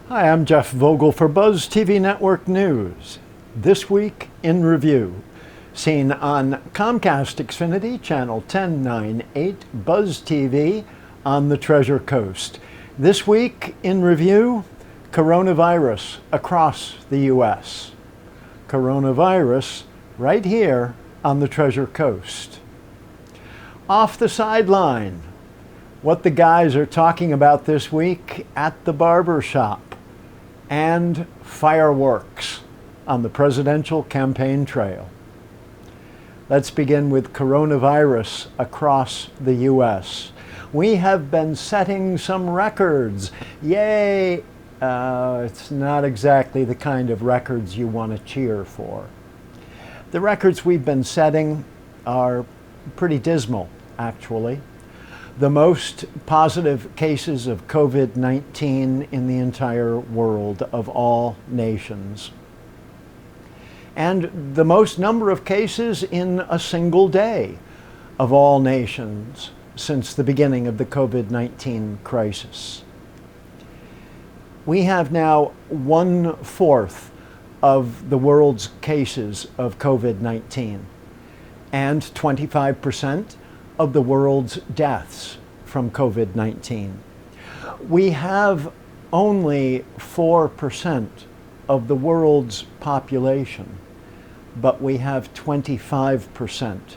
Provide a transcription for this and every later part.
Hi, I'm Jeff Vogel for Buzz TV Network News. This week in review, seen on Comcast Xfinity Channel 1098, Buzz TV on the Treasure Coast. This week in review, coronavirus across the U.S. Coronavirus right here on the Treasure Coast. Off the sideline, what the guys are talking about this week at the barber shop, and fireworks on the presidential campaign trail. Let's begin with coronavirus across the U.S. We have been setting some records. Yay! It's not exactly the kind of records you want to cheer for. The records we've been setting are pretty dismal, actually. The most positive cases of COVID-19 in the entire world of all nations. And the most number of cases in a single day of all nations since the beginning of the COVID-19 crisis. We have now 1/4 of the world's cases of COVID-19 and 25% of the world's deaths from COVID-19. We have only 4% of the world's population, but we have 25%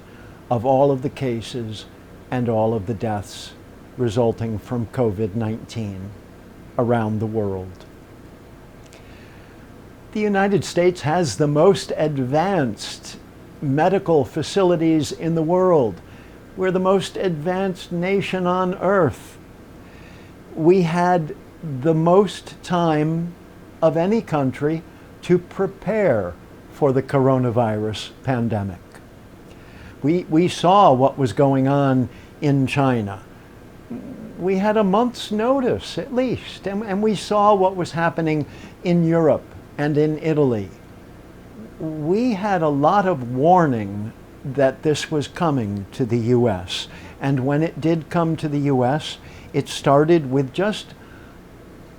of all of the cases and all of the deaths resulting from COVID-19 around the world. The United States has the most advanced medical facilities in the world. We're the most advanced nation on earth. We had the most time of any country to prepare for the coronavirus pandemic. We saw what was going on in China. We had a month's notice at least, and we saw what was happening in Europe and in Italy. We had a lot of warning that this was coming to the U.S. And when it did come to the U.S., it started with just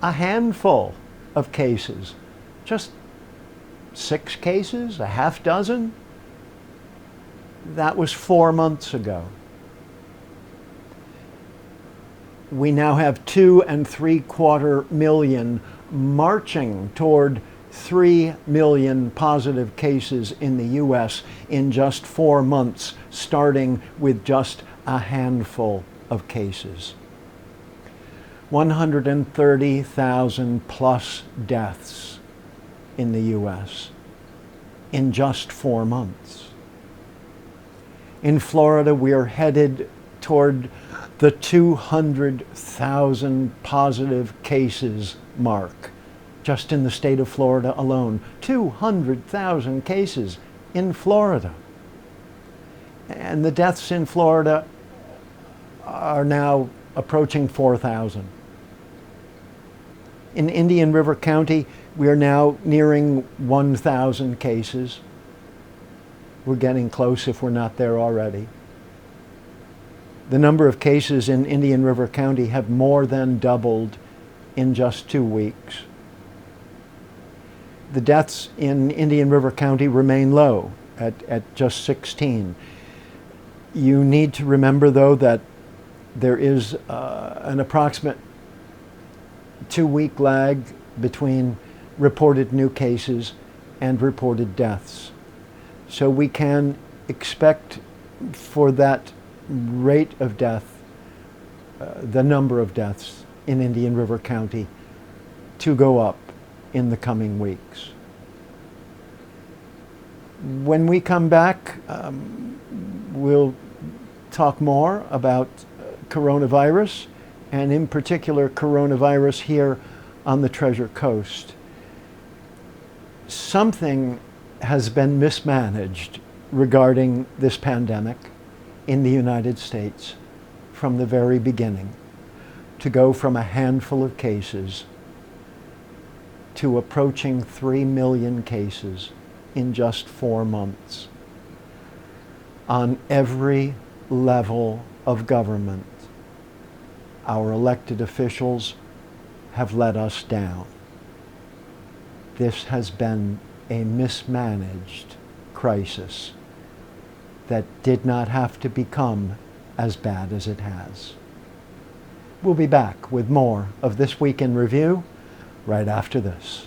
a handful of cases. Just 6 cases, a half dozen. That was 4 months ago. We now have 2.75 million marching toward 3 million positive cases in the U.S. in just 4 months, starting with just a handful of cases. 130,000 plus deaths in the U.S. in just 4 months. In Florida, we are headed toward the 200,000 positive cases mark. Just in the state of Florida alone, 200,000 cases in Florida. And the deaths in Florida are now approaching 4,000. In Indian River County, we are now nearing 1,000 cases. We're getting close if we're not there already. The number of cases in Indian River County have more than doubled in just 2 weeks. The deaths in Indian River County remain low at just 16. You need to remember, though, that there is an approximate 2-week lag between reported new cases and reported deaths. So we can expect for that rate of death, the number of deaths in Indian River County to go up in the coming weeks. When we come back, we'll talk more about coronavirus, and in particular coronavirus here on the Treasure Coast. Something has been mismanaged regarding this pandemic in the United States from the very beginning, to go from a handful of cases to approaching 3 million cases in just 4 months on every level of government. Our elected officials have let us down. this has been a mismanaged crisis that did not have to become as bad as it has. We'll be back with more of This Week in Review right after this.